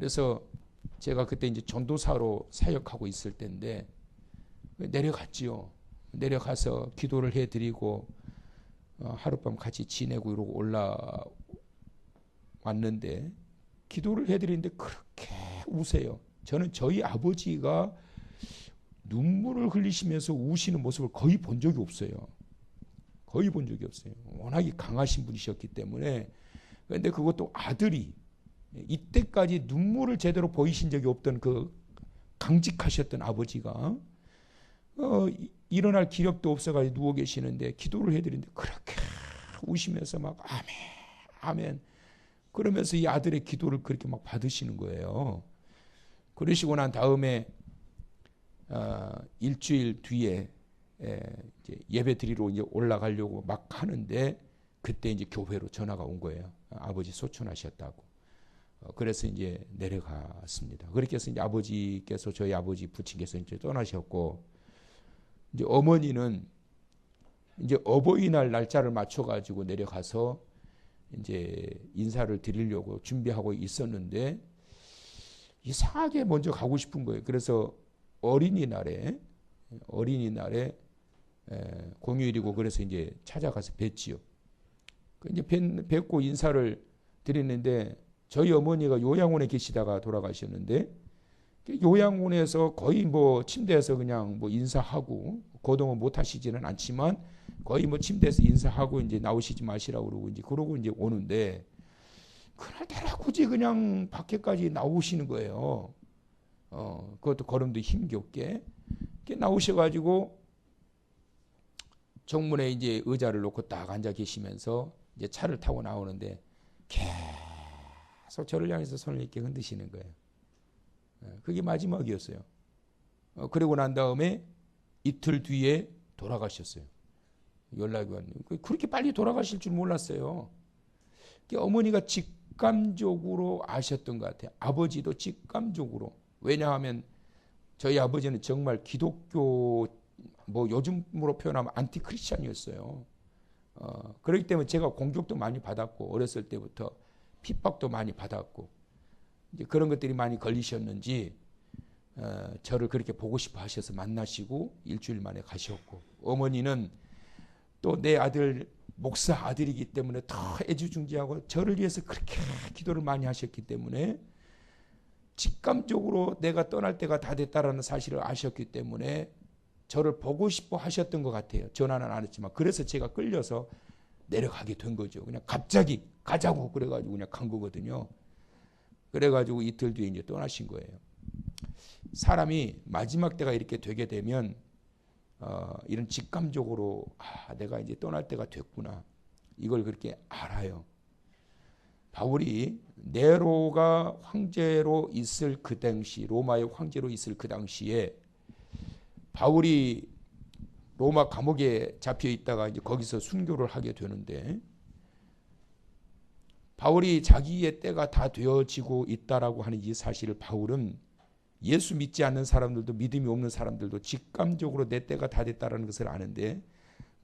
그래서 제가 그때 이제 전도사로 사역하고 있을 때인데 내려갔지요. 내려가서 기도를 해드리고 하룻밤 같이 지내고 이러고 올라왔는데 기도를 해드리는데 그렇게 우세요. 저는 저희 아버지가 눈물을 흘리시면서 우시는 모습을 거의 본 적이 없어요. 거의 본 적이 없어요. 워낙에 강하신 분이셨기 때문에. 그런데 그것도 아들이 이때까지 눈물을 제대로 보이신 적이 없던 그 강직하셨던 아버지가 일어날 기력도 없어가지고 누워 계시는데 기도를 해드리는데 그렇게 우시면서 막 아멘 아멘 그러면서 이 아들의 기도를 그렇게 막 받으시는 거예요. 그러시고 난 다음에 일주일 뒤에 이제 예배 드리러 이제 올라가려고 막 하는데 그때 이제 교회로 전화가 온 거예요. 아버지 소천하셨다고. 그래서 이제 내려갔습니다. 그렇게 해서 이제 아버지께서 저희 아버지 부친께서 이제 떠나셨고 이제 어머니는 이제 어버이날 날짜를 맞춰가지고 내려가서 이제 인사를 드리려고 준비하고 있었는데 이상하게 먼저 가고 싶은 거예요. 그래서 어린이날에 공휴일이고 그래서 이제 찾아가서 뵀지요. 이제 뵙고 인사를 드리는데 저희 어머니가 요양원에 계시다가 돌아가셨는데 요양원에서 거의 뭐 침대에서 그냥 뭐 인사하고 거동은 못 하시지는 않지만 거의 뭐 침대에서 인사하고 이제 나오시지 마시라고 그러고 이제 오는데 그날따라 굳이 그냥 밖에까지 나오시는 거예요. 그것도 걸음도 힘겹게 이렇게 나오셔가지고 정문에 이제 의자를 놓고 딱 앉아 계시면서 이제 차를 타고 나오는데 계속 저를 향해서 손을 이렇게 흔드시는 거예요. 그게 마지막이었어요. 그리고 난 다음에 이틀 뒤에 돌아가셨어요. 연락이 왔는데 그렇게 빨리 돌아가실 줄 몰랐어요. 어머니가 직감적으로 아셨던 것 같아요. 아버지도 직감적으로. 왜냐하면 저희 아버지는 정말 기독교 뭐 요즘으로 표현하면 안티크리스찬이었어요. 그렇기 때문에 제가 공격도 많이 받았고 어렸을 때부터 핍박도 많이 받았고 이제 그런 것들이 많이 걸리셨는지 저를 그렇게 보고 싶어 하셔서 만나시고 일주일 만에 가셨고 어머니는 또 내 아들 목사 아들이기 때문에 더 애지중지하고 저를 위해서 그렇게 기도를 많이 하셨기 때문에 직감적으로 내가 떠날 때가 다 됐다라는 사실을 아셨기 때문에 저를 보고 싶어 하셨던 것 같아요. 전화는 안 했지만 그래서 제가 끌려서 내려가게 된 거죠. 그냥 갑자기 가자고 그래가지고 그냥 간 거거든요. 그래가지고 이틀 뒤에 이제 떠나신 거예요. 사람이 마지막 때가 이렇게 되게 되면 이런 직감적으로 내가 이제 떠날 때가 됐구나. 이걸 그렇게 알아요. 바울이 네로가 황제로 있을 그 당시 로마의 황제로 있을 그 당시에 바울이 로마 감옥에 잡혀 있다가 이제 거기서 순교를 하게 되는데 바울이 자기의 때가 다 되어지고 있다라고 하는 이 사실을 바울은 예수 믿지 않는 사람들도 믿음이 없는 사람들도 직감적으로 내 때가 다 됐다라는 것을 아는데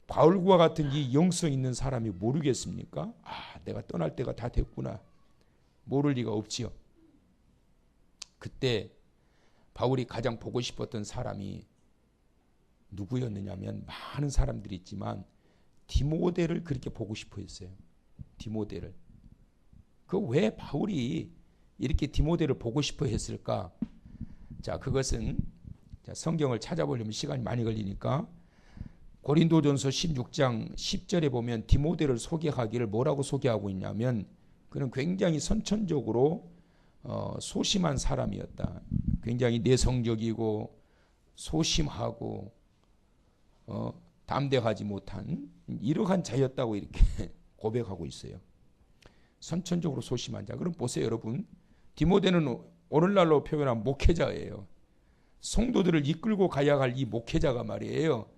바울과 같은 이 영성 있는 사람이 모르겠습니까? 내가 떠날 때가 다 됐구나. 모를 리가 없지요. 그때 바울이 가장 보고 싶었던 사람이 누구였느냐면 많은 사람들이 있지만 디모데를 그렇게 보고 싶어 했어요. 디모데를. 그 왜 바울이 이렇게 디모데를 보고 싶어 했을까? 자, 그것은 성경을 찾아보려면 시간이 많이 걸리니까 고린도전서 16장 10절에 보면 디모데를 소개하기를 뭐라고 소개하고 있냐면 그는 굉장히 선천적으로 소심한 사람이었다. 굉장히 내성적이고 소심하고 담대하지 못한 이러한 자였다고 이렇게 고백하고 있어요. 선천적으로 소심한 자. 그럼 보세요, 여러분. 디모데는 오늘날로 표현한 목회자예요. 성도들을 이끌고 가야 할 이 목회자가 말이에요.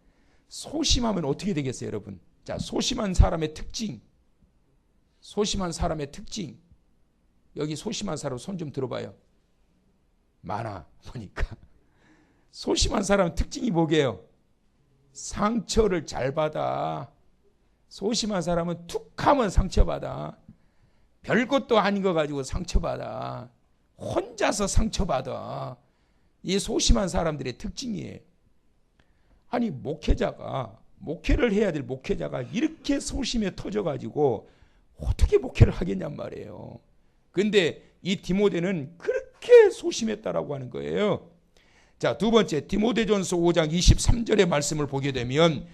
소심하면 어떻게 되겠어요, 여러분? 자, 소심한 사람의 특징. 소심한 사람의 특징. 여기 소심한 사람 손 좀 들어봐요. 많아, 보니까. 소심한 사람의 특징이 뭐게요? 상처를 잘 받아. 소심한 사람은 툭 하면 상처받아. 별것도 아닌 거 가지고 상처받아. 혼자서 상처받아. 이 소심한 사람들의 특징이에요. 아니 목회를 해야 될 목회자가 이렇게 소심해 터져가지고 어떻게 목회를 하겠냔 말이에요. 근데 이 디모데는 그렇게 소심했다라고 하는 거예요. 자, 두 번째, 디모데전서 5장 23절의 말씀을 보게 되면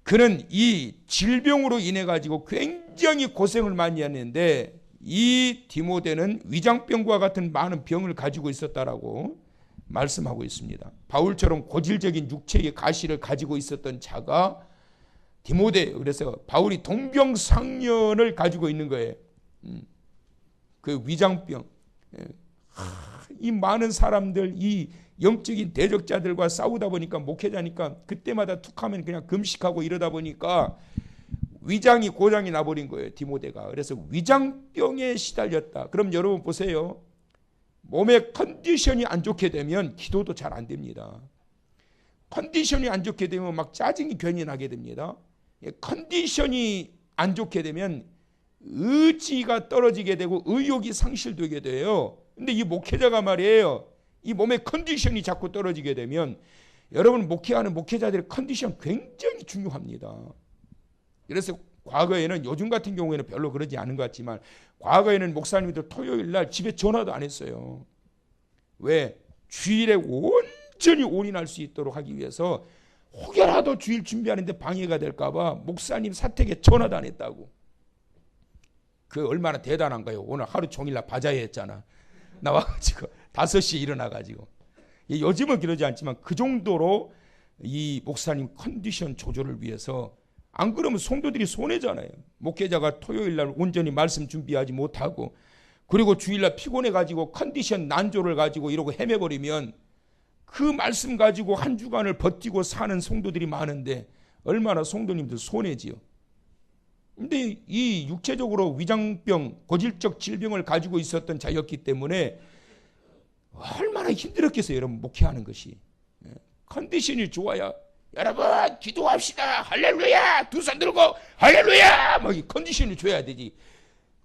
그는 이 질병으로 인해 가지고 굉장히 고생을 많이 했는데 이 디모데는 위장병과 같은 많은 병을 가지고 있었다라고 말씀하고 있습니다. 바울처럼 고질적인 육체의 가시를 가지고 있었던 자가 디모데, 그래서 바울이 동병상련을 가지고 있는 거예요. 그 위장병. 이 많은 사람들, 이 영적인 대적자들과 싸우다 보니까 목회자니까 그때마다 툭하면 그냥 금식하고 이러다 보니까 위장이 고장이 나버린 거예요, 디모데가. 그래서 위장병에 시달렸다. 그럼 여러분 보세요. 몸의 컨디션이 안 좋게 되면 기도도 잘 안 됩니다. 컨디션이 안 좋게 되면 막 짜증이 괜히 나게 됩니다. 컨디션이 안 좋게 되면 의지가 떨어지게 되고 의욕이 상실되게 돼요. 근데 이 목회자가 말이에요. 이 몸의 컨디션이 자꾸 떨어지게 되면 여러분 목회하는 목회자들의 컨디션 굉장히 중요합니다. 그래서 과거에는 요즘 같은 경우에는 별로 그러지 않은 것 같지만 과거에는 목사님들 토요일 날 집에 전화도 안 했어요. 왜? 주일에 온전히 올인할 수 있도록 하기 위해서 혹여라도 주일 준비하는데 방해가 될까 봐 목사님 사택에 전화도 안 했다고. 그 얼마나 대단한가요? 오늘 하루 종일 날 바자회 했잖아. 나와가지고 5시에 일어나가지고. 요즘은 그러지 않지만 그 정도로 이 목사님 컨디션 조절을 위해서, 안 그러면 성도들이 손해잖아요. 목회자가 토요일 날 온전히 말씀 준비하지 못하고 그리고 주일날 피곤해가지고 컨디션 난조를 가지고 이러고 헤매버리면 그 말씀 가지고 한 주간을 버티고 사는 성도들이 많은데 얼마나 성도님들 손해지요. 근데 이 육체적으로 위장병, 고질적 질병을 가지고 있었던 자였기 때문에 얼마나 힘들었겠어요, 여러분, 목회하는 것이. 컨디션이 좋아야 여러분 기도합시다, 할렐루야, 두 손 들고 할렐루야, 막 이 컨디션이 좋아야 되지.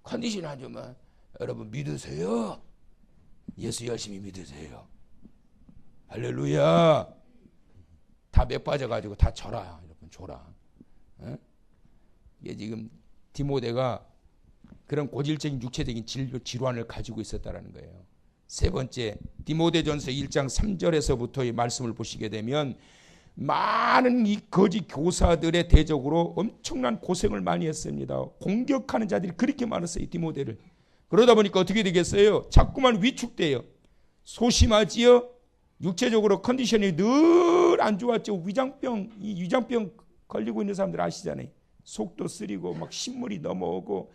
컨디션 안 좋으면 여러분 믿으세요, 예수 열심히 믿으세요, 할렐루야, 다 몇 빠져가지고 다 줘라, 여러분 줘라. 이게 지금 디모데가 그런 고질적인 육체적인 질환을 가지고 있었다는 거예요. 세 번째, 디모데전서 1장 3절에서부터의 말씀을 보시게 되면 많은 이 거짓 교사들의 대적으로 엄청난 고생을 많이 했습니다. 공격하는 자들이 그렇게 많았어요, 디모데를. 그러다 보니까 어떻게 되겠어요? 자꾸만 위축돼요. 소심하지요. 육체적으로 컨디션이 늘 안 좋았죠. 이 위장병 걸리고 있는 사람들 아시잖아요. 속도 쓰리고 막 신물이 넘어오고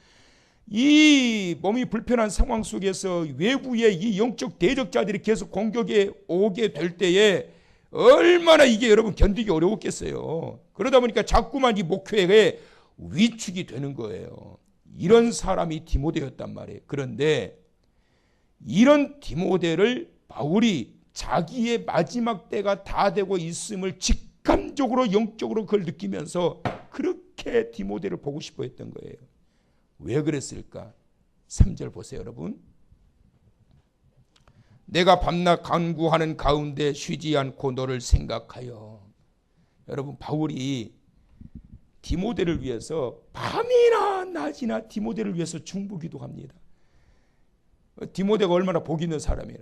이 몸이 불편한 상황 속에서 외부의 이 영적 대적자들이 계속 공격에 오게 될 때에 얼마나 이게 여러분 견디기 어려웠겠어요. 그러다 보니까 자꾸만 이 목회에 위축이 되는 거예요. 이런 사람이 디모데였단 말이에요. 그런데 이런 디모데를 바울이 자기의 마지막 때가 다 되고 있음을 직감적으로 영적으로 그걸 느끼면서 그렇게 디모데를 보고 싶어 했던 거예요. 왜 그랬을까? 3절 보세요, 여러분. 내가 밤낮 간구하는 가운데 쉬지 않고 너를 생각하여. 여러분, 바울이 디모데를 위해서 밤이나 낮이나 디모데를 위해서 중보기도합니다. 디모데가 얼마나 복 있는 사람이에요.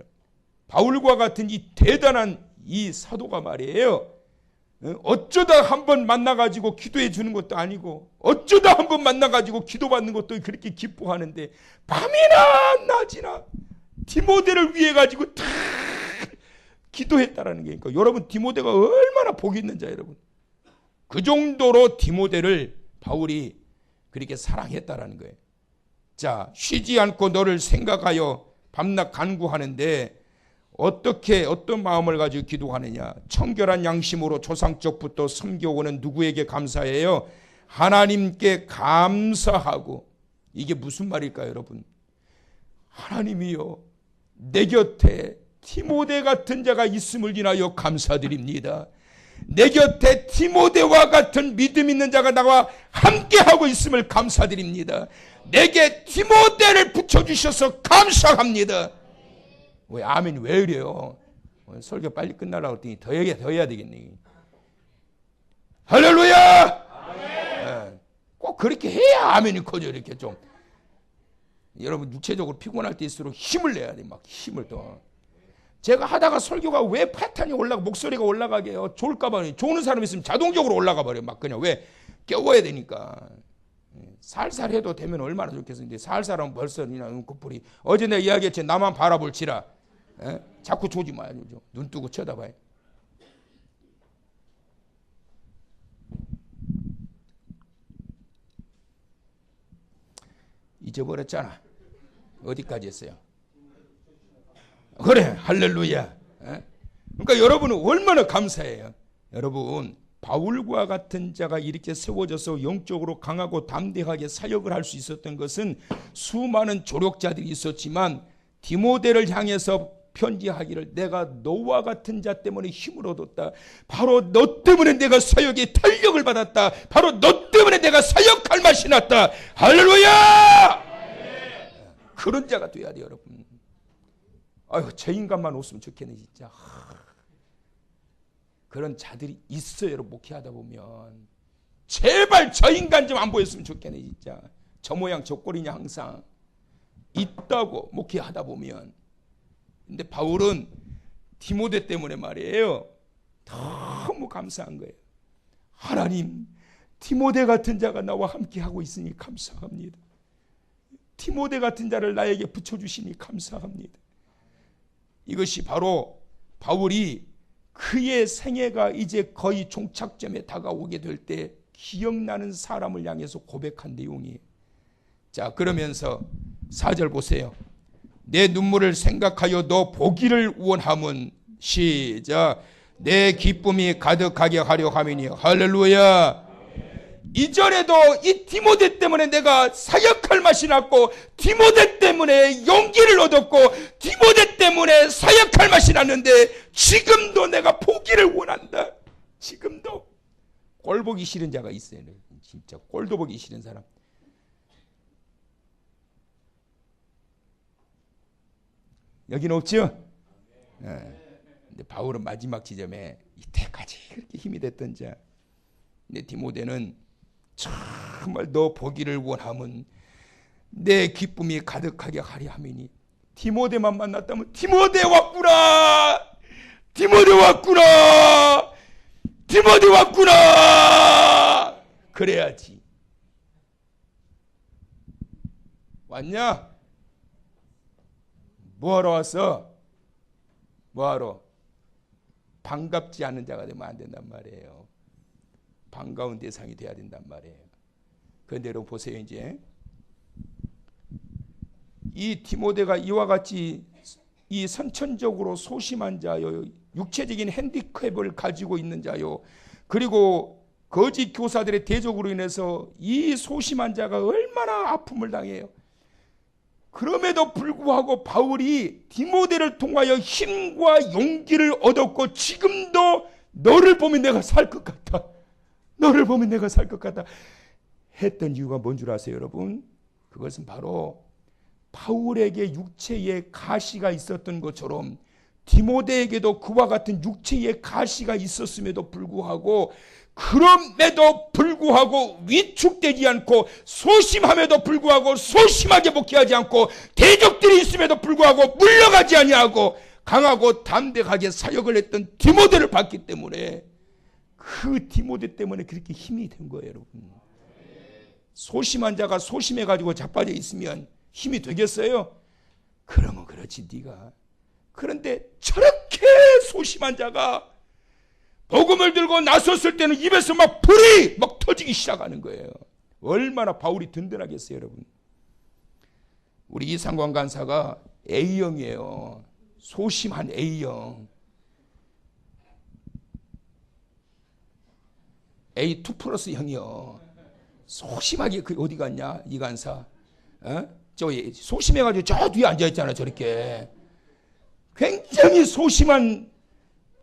바울과 같은 이 대단한 이 사도가 말이에요. 어쩌다 한번 만나가지고 기도해 주는 것도 아니고 어쩌다 한번 만나가지고 기도받는 것도 그렇게 기뻐하는데 밤이나 낮이나 디모데를 위해 가지고 다 기도했다라는 게, 그러니까 여러분 디모데가 얼마나 복이 있는 자, 여러분. 그 정도로 디모데를 바울이 그렇게 사랑했다라는 거예요. 자, 쉬지 않고 너를 생각하여 밤낮 간구하는데 어떤 마음을 가지고 기도하느냐? 청결한 양심으로 조상적부터 섬겨오는 누구에게 감사해요? 하나님께 감사하고. 이게 무슨 말일까요, 여러분? 하나님이요, 내 곁에 디모데 같은 자가 있음을 인하여 감사드립니다. 내 곁에 디모데와 같은 믿음 있는 자가 나와 함께하고 있음을 감사드립니다. 내게 디모데를 붙여주셔서 감사합니다. 왜 아멘이 왜 이래요? 설교 빨리 끝나려고 했더니 더 해야 되겠네. 할렐루야! 네. 꼭 그렇게 해야 아멘이 커져. 이렇게 좀 여러분 육체적으로 피곤할 때일수록 힘을 내야 돼. 막 힘을 더. 제가 하다가 설교가 왜 파탄이 목소리가 올라가게 해요? 좋을까봐. 좋은 사람 있으면 자동적으로 올라가 버려. 막 그냥 왜 깨워야 되니까. 살살 해도 되면 얼마나 좋겠는데 살살하면 벌써 그냥 그뿐이. 어제 내가 이야기했지. 나만 바라볼지라. 자꾸 조지 마요. 눈 뜨고 쳐다봐요. 잊어버렸잖아. 어디까지 했어요? 그래, 할렐루야. 그러니까 여러분은 얼마나 감사해요. 여러분, 바울과 같은 자가 이렇게 세워져서 영적으로 강하고 담대하게 사역을 할 수 있었던 것은 수많은 조력자들이 있었지만 디모데를 향해서 편지하기를 내가 너와 같은 자 때문에 힘을 얻었다. 바로 너 때문에 내가 사역에 탄력을 받았다. 바로 너 때문에 내가 사역할 맛이 났다. 할렐루야! 그런 자가 돼야 돼요, 여러분. 아유, 저 인간만 없으면 좋겠네, 진짜. 그런 자들이 있어요, 여러분. 목회하다 보면. 제발 저 인간 좀 안 보였으면 좋겠네, 진짜. 저 모양 저 꼴이냐, 항상. 있다고, 목회하다 보면. 근데 바울은 디모데 때문에 말이에요. 너무 감사한 거예요. 하나님, 디모데 같은 자가 나와 함께 하고 있으니 감사합니다. 디모데 같은 자를 나에게 붙여주시니 감사합니다. 이것이 바로 바울이 그의 생애가 이제 거의 종착점에 다가오게 될 때 기억나는 사람을 향해서 고백한 내용이에요. 자, 그러면서 4절 보세요. 내 눈물을 생각하여 너 보기를 원함은 시작. 내 기쁨이 가득하게 하려 함이니 할렐루야. 이전에도 이 디모데 때문에 내가 사역할 맛이 났고 디모데 때문에 용기를 얻었고 디모데 때문에 사역할 맛이 났는데 지금도 내가 보기를 원한다. 지금도. 꼴 보기 싫은 자가 있어요. 진짜 꼴도 보기 싫은 사람. 여기는 없죠? 근데 바울은 마지막 지점에 이때까지 그렇게 힘이 됐던 자. 근데 디모데는 정말 너 보기를 원함은 내 기쁨이 가득하게 하리 함이니. 디모데만 만났다면 디모데 왔구나, 디모데 왔구나, 디모데 왔구나 그래야지. 왔냐? 뭐하러 왔어? 뭐하러? 반갑지 않은 자가 되면 안 된단 말이에요. 반가운 대상이 돼야 된단 말이에요. 그런데 여러분 보세요. 이제 이 디모데가 이와 같이 이 선천적으로 소심한 자요, 육체적인 핸디캡을 가지고 있는 자요, 그리고 거짓 교사들의 대적으로 인해서 이 소심한 자가 얼마나 아픔을 당해요. 그럼에도 불구하고 바울이 디모데를 통하여 힘과 용기를 얻었고 지금도 너를 보면 내가 살 것 같다, 너를 보면 내가 살 것 같다 했던 이유가 뭔 줄 아세요, 여러분? 그것은 바로 바울에게 육체의 가시가 있었던 것처럼 디모데에게도 그와 같은 육체의 가시가 있었음에도 불구하고, 그럼에도 불구하고 위축되지 않고, 소심함에도 불구하고 소심하게 목회하지 않고, 대적들이 있음에도 불구하고 물러가지 아니하고 강하고 담대하게 사역을 했던 디모데를 봤기 때문에, 그 디모데 때문에 그렇게 힘이 된 거예요, 여러분. 소심한 자가 소심해가지고 자빠져 있으면 힘이 되겠어요? 그러면 그렇지, 네가. 그런데 저렇게 소심한 자가 복음을 들고 나섰을 때는 입에서 막 불이 막 터지기 시작하는 거예요. 얼마나 바울이 든든하겠어요, 여러분. 우리 이상관 간사가 A형이에요. 소심한 A형. A2 플러스 형이요. 소심하게 그 어디 갔냐, 이 간사? 저 소심해가지고 저 뒤에 앉아있잖아, 저렇게. 굉장히 소심한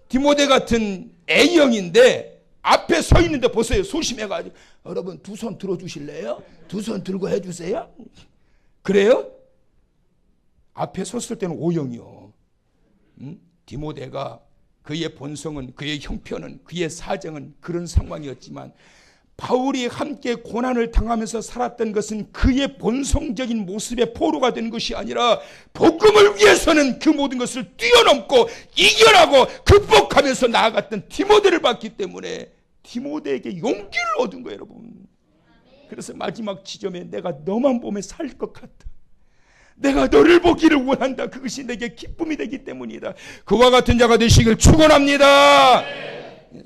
디모데 같은 A형인데 앞에 서 있는데 보세요. 소심해가지고. 여러분 두 손 들어주실래요? 두 손 들고 해주세요. 그래요? 앞에 섰을 때는 O형이요. 디모데가 그의 본성은, 그의 형편은, 그의 사정은 그런 상황이었지만 바울이 함께 고난을 당하면서 살았던 것은 그의 본성적인 모습의 포로가 된 것이 아니라 복음을 위해서는 그 모든 것을 뛰어넘고 이겨나고 극복하면서 나아갔던 디모데를 봤기 때문에 디모데에게 용기를 얻은 거예요, 여러분. 그래서 마지막 지점에 내가 너만 보면 살 것 같다. 내가 너를 보기를 원한다. 그것이 내게 기쁨이 되기 때문이다. 그와 같은 자가 되시길 축원합니다.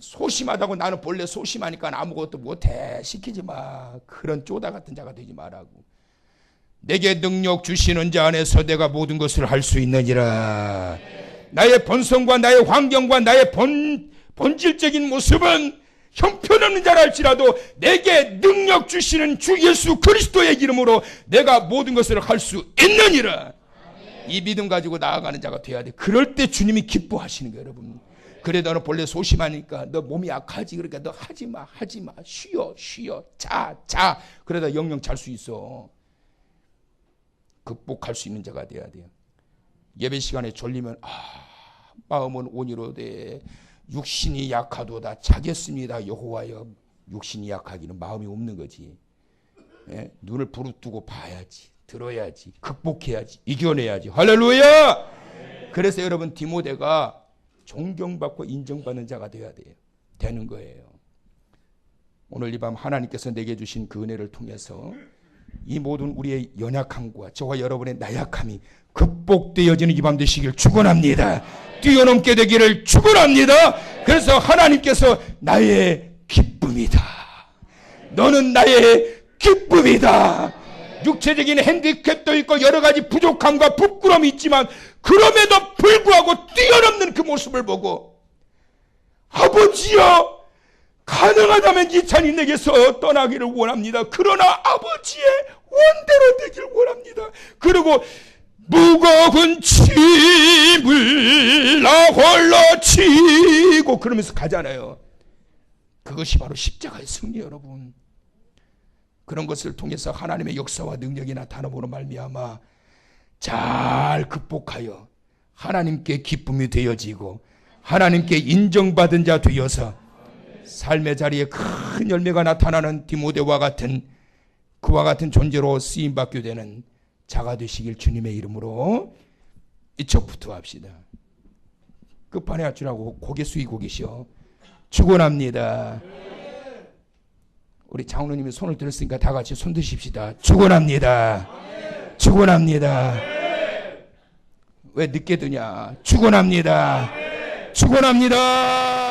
소심하다고 나는 본래 소심하니까 아무것도 못해 시키지 마. 그런 쪼다 같은 자가 되지 말라고. 내게 능력 주시는 자 안에서 내가 모든 것을 할 수 있느니라. 나의 본성과 나의 환경과 나의 본질적인 모습은 형편없는 자라 할지라도 내게 능력 주시는 주 예수 그리스도의 이름으로 내가 모든 것을 할 수 있느니라. 이 믿음 가지고 나아가는 자가 돼야 돼. 그럴 때 주님이 기뻐하시는 거예요, 여러분. 그래 너는 본래 소심하니까 너 몸이 약하지. 그러니까 너 하지마. 쉬어. 자. 그러다 영영 잘 수 있어. 극복할 수 있는 자가 돼야 돼요. 예배 시간에 졸리면 마음은 온유로되 육신이 약하도다. 자겠습니다 여호와여. 육신이 약하기는 마음이 없는 거지. 예? 눈을 부릅뜨고 봐야지. 들어야지. 극복해야지. 이겨내야지. 할렐루야. 그래서 여러분 디모데가 존경받고 인정받는 자가 되어야 돼요. 되는 거예요. 오늘 이 밤 하나님께서 내게 주신 그 은혜를 통해서 이 모든 우리의 연약함과 저와 여러분의 나약함이 극복되어지는 이 밤 되시길 축원합니다. 뛰어넘게 되기를 축원합니다. 그래서 하나님께서 나의 기쁨이다. 너는 나의 기쁨이다. 육체적인 핸디캡도 있고 여러 가지 부족함과 부끄러움이 있지만 그럼에도 불구하고 뛰어넘는 그 모습을 보고 아버지여 가능하다면 이 잔이 내게서 떠나기를 원합니다. 그러나 아버지의 원대로 되기를 원합니다. 그리고 무거운 짐을 나 홀로 지고 그러면서 가잖아요. 그것이 바로 십자가의 승리, 여러분. 그런 것을 통해서 하나님의 역사와 능력이 나타남으로 말미암아 잘 극복하여 하나님께 기쁨이 되어지고 하나님께 인정받은 자 되어서 삶의 자리에 큰 열매가 나타나는 디모데와 같은 그와 같은 존재로 쓰임받게 되는 자가 되시길 주님의 이름으로 이쪽부터 합시다. 끝판에 하시라고 고개 숙이고 계시오. 축원합니다. 우리 장로님이 손을 들었으니까 다 같이 손 드십시다. 축원합니다. 축원합니다. 왜 늦게 드냐? 축원합니다. 축원합니다.